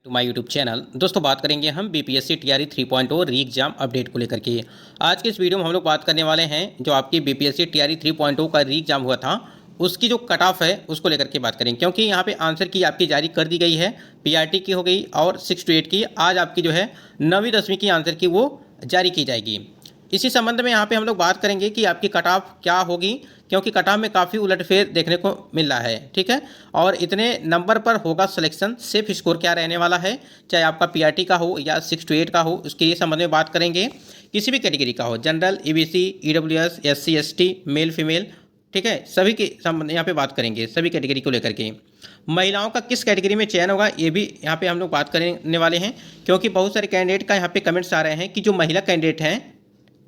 To my YouTube channel. दोस्तों बात करेंगे हम बीपीएससी टीआरई 3.0 री एग्जाम अपडेट को लेकर के। आज के इस वीडियो में हम लोग बात करने वाले हैं जो आपकी बीपीएससी टीआरई 3.0 का री एग्जाम हुआ था उसकी जो कट ऑफ है उसको लेकर के बात करेंगे, क्योंकि यहाँ पे आंसर की आपकी जारी कर दी गई है। पीआरटी की हो गई और 6 to 8 की आज आपकी जो है 9वीं 10वीं की आंसर की वो जारी की जाएगी। इसी संबंध में यहाँ पे हम लोग बात करेंगे कि आपकी कट ऑफ क्या होगी, क्योंकि कट ऑफ में काफ़ी उलटफेर देखने को मिल रहा है। ठीक है, और इतने नंबर पर होगा सिलेक्शन, सेफ स्कोर क्या रहने वाला है, चाहे आपका पीआरटी का हो या 6 to 8 का हो, उसके ये संबंध में बात करेंगे। किसी भी कैटेगरी का हो, general, EBC, EWS, SC, ST, male female, ठीक है, सभी के संबंध यहाँ पे बात करेंगे, सभी कैटेगरी को लेकर के। महिलाओं का किस कैटेगरी में चयन होगा ये भी यहाँ पे हम लोग बात करने वाले हैं, क्योंकि बहुत सारे कैंडिडेट का यहाँ पे कमेंट्स आ रहे हैं कि जो महिला कैंडिडेट हैं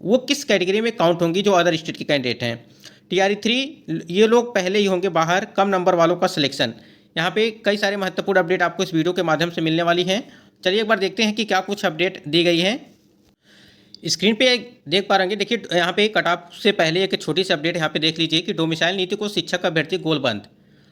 वो किस कैटेगरी में काउंट होंगी जो अदर स्टेट के कैंडिडेट हैं। टीआरई 3 ये लोग पहले ही होंगे बाहर, कम नंबर वालों का सिलेक्शन। यहाँ पे कई सारे महत्वपूर्ण अपडेट आपको इस वीडियो के माध्यम से मिलने वाली हैं। चलिए एक बार देखते हैं कि क्या कुछ अपडेट दी गई है। स्क्रीन पे देख पा रहे हैं, देखिए यहाँ पे कट ऑफ से पहले एक छोटी सी अपडेट यहाँ पे देख लीजिए कि डोमिसाइल नीति को शिक्षक अभ्यर्थी गोलबंद।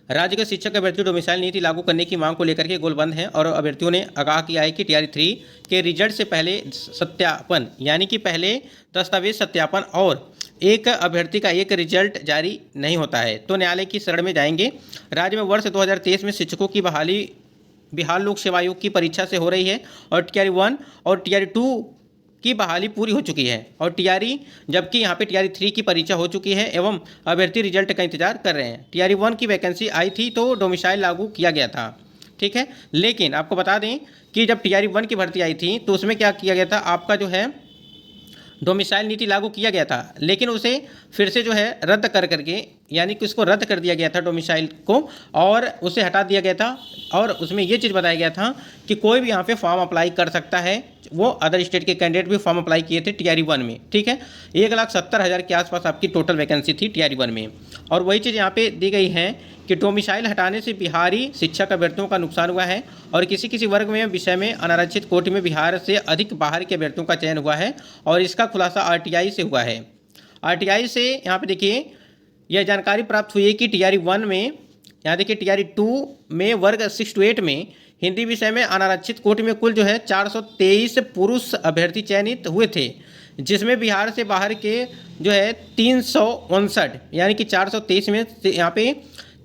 राज्य के शिक्षक अभ्यर्थी डोमिसाइल नीति लागू करने की मांग को लेकर के गोलबंद हैं और अभ्यर्थियों ने आगाह किया है कि टीआरई 3 के रिजल्ट से पहले सत्यापन, यानी कि पहले दस्तावेज सत्यापन और एक अभ्यर्थी का एक रिजल्ट जारी नहीं होता है तो न्यायालय की शरण में जाएंगे। राज्य में वर्ष 2023 में शिक्षकों की बहाली बिहार लोक सेवा आयोग की परीक्षा से हो रही है और टीआरई 1 और टीआरई 2 की बहाली पूरी हो चुकी है और टीआरई, जबकि यहाँ पे टीआरई 3 की परीक्षा हो चुकी है एवं अभ्यर्थी रिजल्ट का इंतजार कर रहे हैं। टीआरई 1 की वैकेंसी आई थी तो डोमिसाइल लागू किया गया था, ठीक है, लेकिन आपको बता दें कि जब टीआरई 1 की भर्ती आई थी तो उसमें क्या किया गया था, आपका जो है डोमिसाइल नीति लागू किया गया था, लेकिन उसे फिर से जो है रद्द कर करके, यानी कि उसको रद्द कर दिया गया था डोमिसाइल को और उसे हटा दिया गया था। और उसमें ये चीज़ बताया गया था कि कोई भी यहाँ पे फॉर्म अप्लाई कर सकता है। वो अदर स्टेट के कैंडिडेट भी फॉर्म अप्लाई किए थे टीआरई 1 में, ठीक है। 1,70,000 के आसपास आपकी टोटल वैकेंसी थी टीआरई 1 में। और वही चीज़ यहाँ पे दी गई है कि डोमिसाइल हटाने से बिहारी शिक्षक अभ्यर्थियों का नुकसान हुआ है और किसी किसी वर्ग में विषय में अनारक्षित कोटि में बिहार से अधिक बाहर के अभ्यर्थियों का चयन हुआ है और इसका खुलासा आरटीआई से हुआ है। आरटीआई से यहाँ पे देखिए यह जानकारी प्राप्त हुई है कि टीआरई 1 में, यहाँ देखिए टीआरई 2 में वर्ग 6 to 8 में हिंदी विषय में अनारक्षित कोटि में कुल जो है 423 पुरुष अभ्यर्थी चयनित हुए थे, जिसमें बिहार से बाहर के जो है 359, यानी कि 423 में यहाँ पे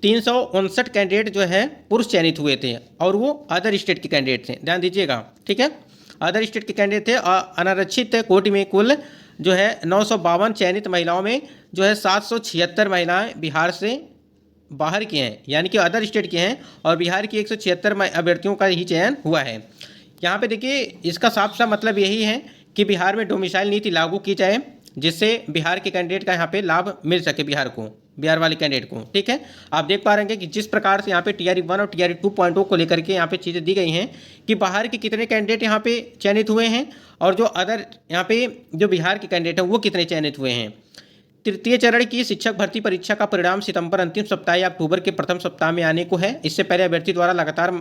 359 कैंडिडेट जो है पुरुष चयनित हुए थे और वो अदर स्टेट के कैंडिडेट थे, ध्यान दीजिएगा, ठीक है, अदर स्टेट के कैंडिडेट थे। अनारक्षित कोटि में कुल जो है 952 चयनित महिलाओं में जो है 776 महिलाएं बिहार से बाहर की हैं, यानी कि अदर स्टेट के हैं, और बिहार की 176 अभ्यर्थियों का ही चयन हुआ है। यहाँ पे देखिए इसका साफ साफ मतलब यही है कि बिहार में डोमिसाइल नीति लागू की जाए, जिससे बिहार के कैंडिडेट का यहाँ पे लाभ मिल सके, बिहार वाले कैंडिडेट को, ठीक है। आप देख पा रहे हैं कि जिस प्रकार से यहाँ पे टीआरई 1 और टीआरई 2.0 को लेकर के यहाँ पे चीज़ें दी गई हैं कि बाहर के कितने कैंडिडेट यहाँ पे चयनित हुए हैं और जो अदर यहाँ पे जो बिहार के कैंडिडेट हैं वो कितने चयनित हुए हैं। तृतीय चरण की शिक्षक भर्ती परीक्षा का परिणाम सितंबर अंतिम सप्ताह या अक्टूबर के प्रथम सप्ताह में आने को है। इससे पहले अभ्यर्थी द्वारा लगातार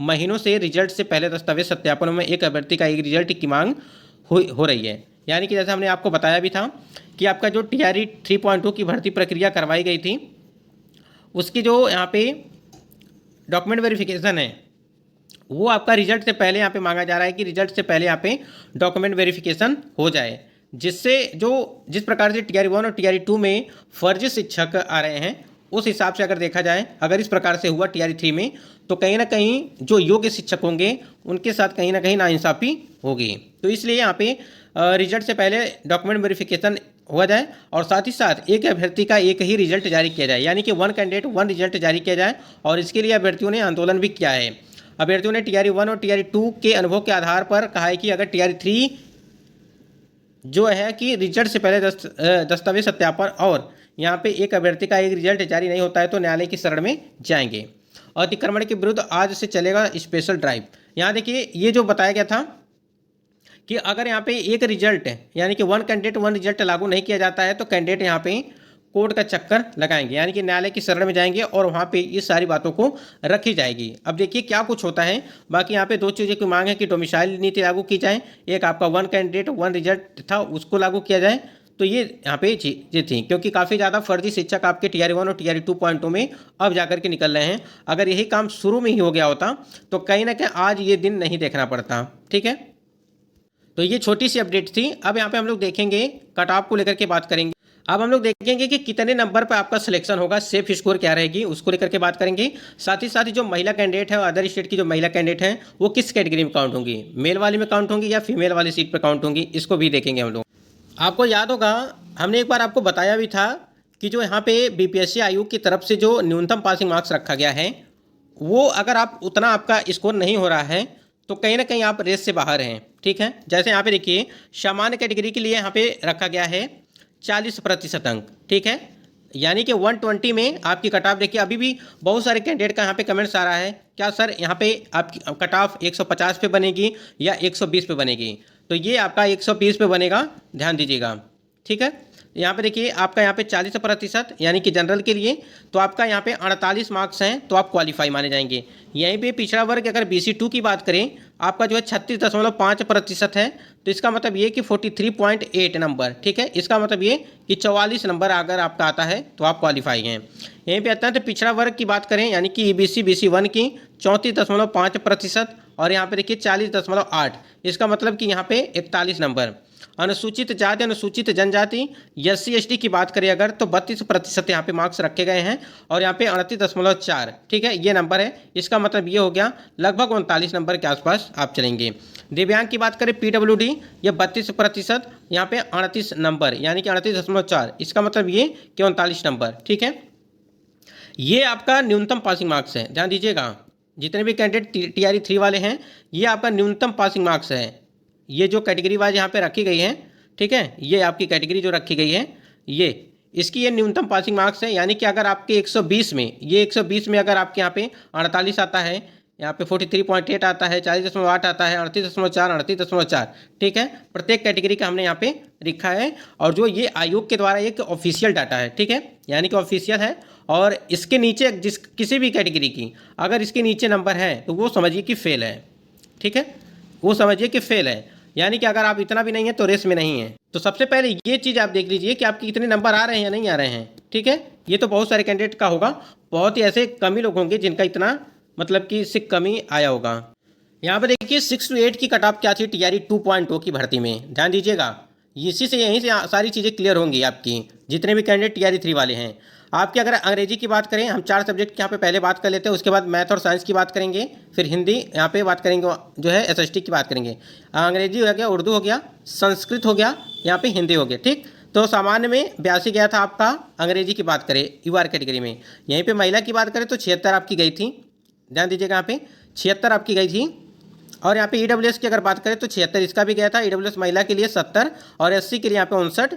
महीनों से रिजल्ट से पहले दस्तावेज सत्यापन में एक अभ्यर्थी का एक रिजल्ट की मांग हो रही है। यानी कि जैसे हमने आपको बताया भी था कि आपका जो टीआरई 3.2 की भर्ती प्रक्रिया करवाई गई थी उसकी जो यहाँ पे डॉक्यूमेंट वेरिफिकेशन है वो आपका रिजल्ट से पहले यहाँ पे मांगा जा रहा है कि रिजल्ट से पहले यहाँ पे डॉक्यूमेंट वेरिफिकेशन हो जाए, जिससे जिस प्रकार से टीआरई 1 और टीआरई 2 में फर्जी शिक्षक आ रहे हैं उस हिसाब से अगर देखा जाए, अगर इस प्रकार से हुआ टीआरई 3 में तो कहीं ना कहीं जो योग्य शिक्षक होंगे उनके साथ कहीं ना कहीं नाइंसाफ़ी होगी। तो इसलिए यहाँ पे रिजल्ट से पहले डॉक्यूमेंट वेरिफिकेशन हुआ जाए और साथ ही साथ एक अभ्यर्थी का एक ही रिजल्ट जारी किया जाए, यानी कि 1 कैंडिडेट 1 रिजल्ट जारी किया जाए। और इसके लिए अभ्यर्थियों ने आंदोलन भी किया है। अभ्यर्थियों ने टीआरई 1 और टीआरई 2 के अनुभव के आधार पर कहा है कि अगर टीआरई 3 जो है कि रिजल्ट से पहले दस्तावेज सत्यापन और यहाँ पे एक अभ्यर्थी का एक रिजल्ट जारी नहीं होता है तो न्यायालय की शरण में जाएंगे। अतिक्रमण के विरुद्ध आज से चलेगा स्पेशल ड्राइव। यहाँ देखिए ये जो बताया गया था कि अगर यहाँ पे एक रिजल्ट यानी कि 1 कैंडिडेट 1 रिजल्ट लागू नहीं किया जाता है तो कैंडिडेट यहाँ पे कोर्ट का चक्कर लगाएंगे, यानी कि न्यायालय की शरण में जाएंगे और वहाँ पे ये सारी बातों को रखी जाएगी। अब देखिए क्या कुछ होता है। बाकी यहाँ पे 2 चीज़ों की मांग है कि डोमिसाइल नीति लागू की जाए, एक आपका 1 कैंडिडेट 1 रिजल्ट था उसको लागू किया जाए, तो ये यहाँ पे चीज़ें थी, क्योंकि काफ़ी ज़्यादा फर्जी शिक्षक आपके TR 1 और TR 2.2 में अब जाकर के निकल रहे हैं। अगर यही काम शुरू में ही हो गया होता तो कहीं ना कहीं आज ये दिन नहीं देखना पड़ता। ठीक है, तो ये छोटी सी अपडेट थी। अब यहाँ पे हम लोग देखेंगे कट ऑफ को लेकर के बात करेंगे। अब हम लोग देखेंगे कि कितने नंबर पर आपका सिलेक्शन होगा, सेफ स्कोर क्या रहेगी, उसको लेकर के बात करेंगे। साथ ही जो महिला कैंडिडेट है, अदर स्टेट की जो महिला कैंडिडेट हैं, वो किस कैटेगरी में काउंट होंगी, मेल वाली में काउंट होंगी या फीमेल वाली सीट पर काउंट होंगी, इसको भी देखेंगे हम लोग। आपको याद होगा हमने एक बार आपको बताया भी था कि जो यहाँ पे BPSC आयोग की तरफ से जो न्यूनतम पासिंग मार्क्स रखा गया है, वो अगर आप उतना आपका स्कोर नहीं हो रहा है तो कहीं ना कहीं आप रेस से बाहर हैं। ठीक है, जैसे यहाँ पे देखिए सामान्य कैटेगरी के लिए यहाँ पे रखा गया है 40% अंक। ठीक है, यानी कि 120 में आपकी कट ऑफ। देखिए अभी भी बहुत सारे कैंडिडेट का यहाँ पे कमेंट्स आ रहा है, क्या सर यहाँ पे आपकी कट ऑफ 150 पे बनेगी या 120 पे बनेगी, तो ये आपका 120 पे बनेगा, ध्यान दीजिएगा। ठीक है, यहाँ पे देखिए आपका यहाँ पे 40% यानी कि जनरल के लिए तो आपका यहाँ पे 48 मार्क्स हैं तो आप क्वालिफाई माने जाएंगे। यहीं पे पिछड़ा वर्ग अगर BC2 की बात करें आपका जो है 36.5% है, तो इसका मतलब ये कि 43.8 नंबर। ठीक है, इसका मतलब ये कि 44 नंबर अगर आपका आता है तो आप क्वालिफाई हैं। यहीं पे आता है तो पिछड़ा वर्ग की बात करें यानी कि EBC BC1 की 34.5% और यहाँ पे देखिए 40.8, इसका मतलब कि यहाँ पे 41 नंबर। अनुसूचित जाति अनुसूचित जनजाति SC ST की बात करें अगर तो 32% यहाँ पे मार्क्स रखे गए हैं और यहाँ पे 38.4। ठीक है, ये नंबर है, इसका मतलब ये हो गया लगभग 39 नंबर के आसपास आप चलेंगे। दिव्यांग की बात करें PWD, ये 32%, यहाँ पे 38 नंबर यानी कि 38.4, इसका मतलब ये कि 39 नंबर। ठीक है, ये आपका न्यूनतम पासिंग मार्क्स है, ध्यान दीजिएगा। जितने भी कैंडिडेट TR 3 वाले हैं ये आपका न्यूनतम पासिंग मार्क्स है। ये जो कैटेगरी वाइज यहाँ पे रखी गई है, ठीक है, ये आपकी कैटेगरी जो रखी गई है ये इसकी ये न्यूनतम पासिंग मार्क्स है। यानी कि अगर आपके 120 में ये 120 में अगर आपके यहाँ पे 48 आता है, यहाँ पे 43.8 आता है, 40.8 आता है, 38.4, 38.4। ठीक है, प्रत्येक कैटेगरी का हमने यहाँ पे लिखा है और जो ये आयोग के द्वारा एक ऑफिशियल डाटा है। ठीक है, यानी कि ऑफिशियल है और इसके नीचे जिस किसी भी कैटेगरी की अगर इसके नीचे नंबर है तो वो समझिए कि फेल है। ठीक है, वो समझिए कि फेल है, यानी कि अगर आप इतना भी नहीं है तो रेस में नहीं है। तो सबसे पहले ये चीज़ आप देख लीजिए कि आपके कितने नंबर आ रहे हैं या नहीं आ रहे हैं। ठीक है, ये तो बहुत सारे कैंडिडेट का होगा, बहुत ही ऐसे कम ही लोग होंगे जिनका इतना मतलब कि इससे कम ही आया होगा। यहाँ पर देखिए 6 to 8 की कट ऑफ क्या थी TR 2.0 की भर्ती में, ध्यान दीजिएगा। इसी से यहीं से सारी चीज़ें क्लियर होंगी आपकी, जितने भी कैंडिडेट TR 3 वाले हैं। आपकी अगर अंग्रेजी की बात करें, हम 4 सब्जेक्ट यहाँ पे पहले बात कर लेते हैं, उसके बाद मैथ और साइंस की बात करेंगे, फिर हिंदी यहाँ पे बात करेंगे, जो है SST की बात करेंगे। अंग्रेजी हो गया, उर्दू हो गया, संस्कृत हो गया, यहाँ पे हिंदी हो गया। ठीक, तो सामान्य में 82 गया था आपका। अंग्रेजी की बात करें UR कैटेगरी में, यहीं पर महिला की बात करें तो 76 आपकी गई थी, ध्यान दीजिएगा, यहाँ पे 76 आपकी गई थी। और यहाँ पे EWS की अगर बात करें तो 76 इसका भी गया था। EWS महिला के लिए 70 और SC के लिए यहाँ पे 59,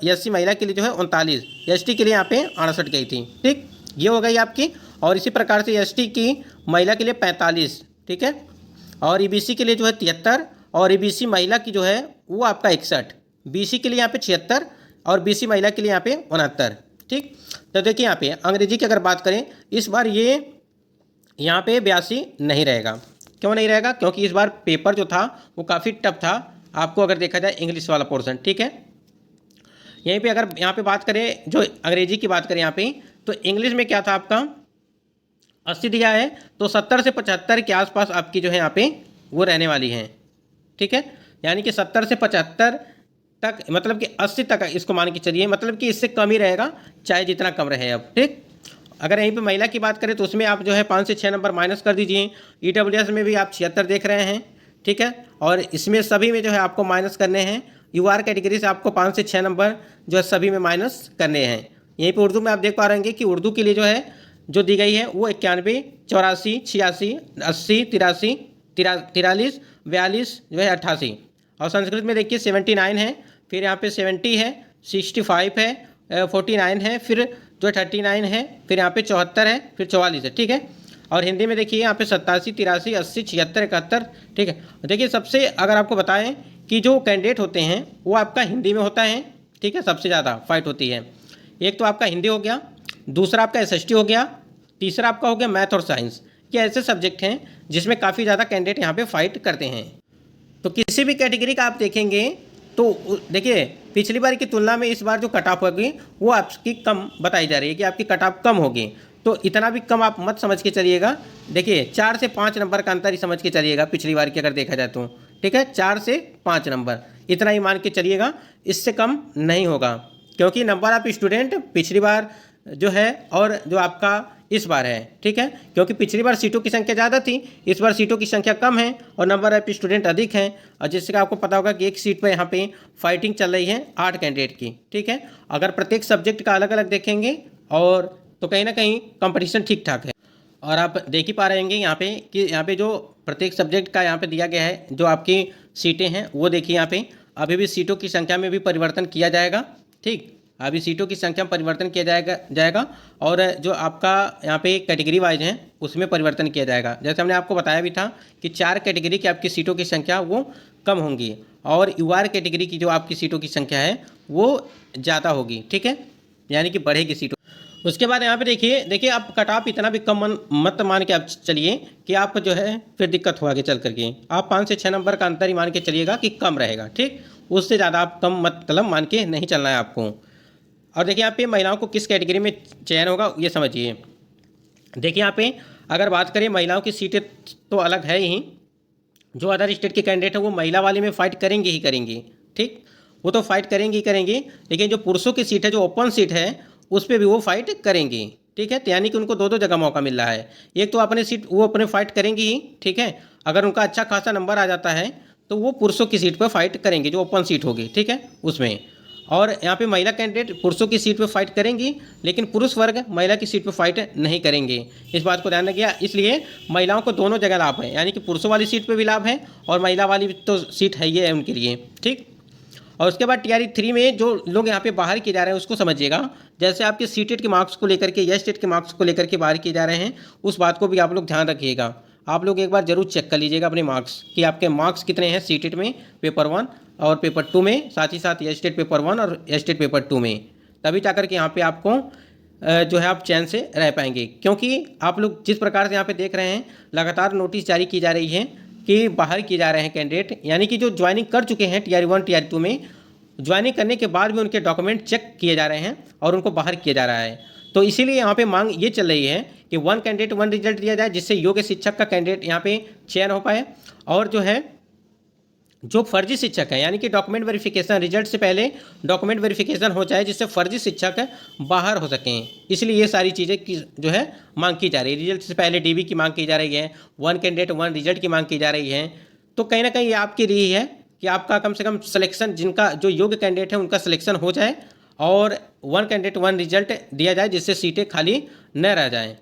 SC महिला के लिए जो है 39, ST के लिए यहाँ पे 68 गई थी। ठीक, ये हो गई आपकी। और इसी प्रकार से ST की महिला के लिए 45, ठीक है, और EBC के लिए जो है 73 और EBC महिला की जो है वो आपका 61, BC के लिए यहाँ पे 76 और BC महिला के लिए यहाँ पे 69। ठीक, तो देखिए यहाँ पे अंग्रेजी की अगर बात करें इस बार ये यहाँ पे 82 नहीं रहेगा। क्यों नहीं रहेगा? क्योंकि इस बार पेपर जो था वो काफ़ी टफ था आपको अगर देखा जाए इंग्लिश वाला पोर्शन। ठीक है, यहीं पे अगर यहाँ पे बात करें जो अंग्रेजी की बात करें यहाँ पे तो इंग्लिश में क्या था आपका 80 दिया है, तो 70 से 75 के आसपास आपकी जो है यहाँ पे वो रहने वाली हैं। ठीक है, यानी कि 70 से 75 तक, मतलब कि 80 तक इसको मान के चलिए, मतलब कि इससे कम ही रहेगा चाहे जितना कम रहे अब। ठीक, अगर यहीं पे महिला की बात करें तो उसमें आप जो है 5 से 6 नंबर माइनस कर दीजिए। EWS में भी आप 76 देख रहे हैं। ठीक है, और इसमें सभी में जो है आपको माइनस करने हैं। UR कैटेगरी से आपको 5 से 6 नंबर जो है सभी में माइनस करने हैं। यहीं पे उर्दू में आप देख पा रहे हैं कि उर्दू के लिए जो है जो दी गई है वो 91, 84, 86, 80, 83, 43, 42 जो है 88। और संस्कृत में देखिए 79 है, फिर यहाँ पे 70 है, 65 है, 49 है, फिर जो 39 है, फिर यहाँ पे 74 है, फिर 44 है। ठीक है, और हिंदी में देखिए यहाँ पे 87, 83, 80, 76, 71। ठीक है, देखिए सबसे अगर आपको बताएं कि जो कैंडिडेट होते हैं वो आपका हिंदी में होता है। ठीक है, सबसे ज़्यादा फाइट होती है। एक तो आपका हिंदी हो गया, दूसरा आपका SST हो गया, तीसरा आपका हो गया मैथ और साइंस। ये ऐसे सब्जेक्ट हैं जिसमें काफ़ी ज़्यादा कैंडिडेट यहाँ पे फाइट करते हैं। तो किसी भी कैटेगरी का आप देखेंगे तो देखिए पिछली बार की तुलना में इस बार जो कट ऑफ होगी वो आपकी कम बताई जा रही है कि आपकी कट ऑफ कम होगी। तो इतना भी कम आप मत समझ के चलिएगा। देखिए 4 से 5 नंबर का अंतर ही समझ के चलिएगा पिछली बार की अगर देखा जाए तो, ठीक है, 4 से 5 नंबर इतना ही मान के चलिएगा, इससे कम नहीं होगा। क्योंकि नंबर ऑफ स्टूडेंट पिछली बार जो है और जो आपका इस बार है, ठीक है, क्योंकि पिछली बार सीटों की संख्या ज़्यादा थी, इस बार सीटों की संख्या कम है और नंबर ऑफ स्टूडेंट अधिक हैं। और जिससे कि आपको पता होगा कि एक सीट पर यहाँ पे फाइटिंग चल रही है 8 कैंडिडेट की, ठीक है। अगर प्रत्येक सब्जेक्ट का अलग अलग देखेंगे और तो कहीं ना कहीं कंपटीशन ठीक ठाक है। और आप देख ही पा रहे होंगे यहाँ पे कि यहाँ पे जो प्रत्येक सब्जेक्ट का यहाँ पे दिया गया है, जो आपकी सीटें हैं वो देखिए यहाँ पे अभी भी सीटों की संख्या में भी परिवर्तन किया जाएगा, ठीक, अभी सीटों की संख्या में परिवर्तन किया जाएगा और जो आपका यहाँ पे कैटेगरी वाइज है उसमें परिवर्तन किया जाएगा। जैसे हमने आपको बताया भी था कि 4 कैटेगरी की आपकी सीटों की संख्या वो कम होंगी और यूआर कैटेगरी की जो आपकी सीटों की संख्या है वो ज़्यादा होगी, ठीक है, यानी कि बढ़ेगी सीटों। उसके बाद यहाँ पे देखिए आप कट ऑफ इतना भी कम मत मान के आप चलिए कि आप जो है फिर दिक्कत हो आगे चल करके। आप 5 से 6 नंबर का अंतर ही मान के चलिएगा कि कम रहेगा, ठीक, उससे ज़्यादा आप कम मतलब मान के नहीं चलना है आपको। और देखिए यहाँ पे महिलाओं को किस कैटेगरी में चयन होगा ये समझिए। देखिए यहाँ पे अगर बात करें महिलाओं की सीटें तो अलग है ही, जो अदर स्टेट के कैंडिडेट हैं वो महिला वाले में फ़ाइट करेंगे ही करेंगे, ठीक, वो तो फाइट करेंगे ही करेंगे, लेकिन जो पुरुषों की सीट है जो ओपन सीट है उस पर भी वो फाइट करेंगे, ठीक है। तो यानी कि उनको 2 जगह मौका मिल रहा है। एक तो अपने सीट वो अपने फाइट करेंगे ही, ठीक है, अगर उनका अच्छा खासा नंबर आ जाता है तो वो पुरुषों की सीट पर फाइट करेंगे जो ओपन सीट होगी, ठीक है, उसमें। और यहाँ पे महिला कैंडिडेट पुरुषों की सीट पर फाइट करेंगी, लेकिन पुरुष वर्ग महिला की सीट पर फाइट नहीं करेंगे। इस बात को ध्यान रखिए। इसलिए महिलाओं को दोनों जगह लाभ है, यानी कि पुरुषों वाली सीट पर भी लाभ है और महिला वाली तो सीट है ही है उनके लिए, ठीक। और उसके बाद टीआरई 3 में जो लोग यहाँ पे बाहर किए जा रहे हैं उसको समझिएगा। जैसे आपके सीटेट के मार्क्स को लेकर के या स्टेट के मार्क्स को लेकर के बाहर किए जा रहे हैं, उस बात को भी आप लोग ध्यान रखिएगा। आप लोग एक बार जरूर चेक कर लीजिएगा अपने मार्क्स कि आपके मार्क्स कितने हैं सीटेट में पेपर 1 और पेपर 2 में, साथ ही साथ स्टेट पेपर 1 और स्टेट पेपर 2 में, तभी जाकर के यहाँ पे आपको जो है आप चैन से रह पाएंगे। क्योंकि आप लोग जिस प्रकार से यहाँ पे देख रहे हैं लगातार नोटिस जारी की जा रही है कि बाहर किए जा रहे हैं कैंडिडेट, यानी कि जो ज्वाइनिंग कर चुके हैं टीआरई 1 टीआरई 2 में, ज्वाइनिंग करने के बाद भी उनके डॉक्यूमेंट चेक किए जा रहे हैं और उनको बाहर किया जा रहा है। तो इसीलिए यहाँ पे मांग ये चल रही है कि 1 कैंडिडेट 1 रिजल्ट दिया जाए, जिससे योग्य शिक्षक का कैंडिडेट यहाँ पे चयन हो पाए। और जो है जो फर्जी शिक्षक है, यानी कि डॉक्यूमेंट वेरिफिकेशन, रिजल्ट से पहले डॉक्यूमेंट वेरिफिकेशन हो जाए जिससे फर्जी शिक्षक बाहर हो सकें। इसलिए ये सारी चीज़ें की जो है मांग की जा रही है। रिजल्ट से पहले डीबी की मांग की जा रही है, 1 कैंडिडेट 1 रिजल्ट की मांग की जा रही है। तो कहीं ना कहीं ये आपकी रही है कि आपका कम से कम सिलेक्शन, जिनका जो योग्य कैंडिडेट है उनका सिलेक्शन हो जाए और 1 कैंडिडेट 1 रिजल्ट दिया जाए, जिससे सीटें खाली न रह जाएँ।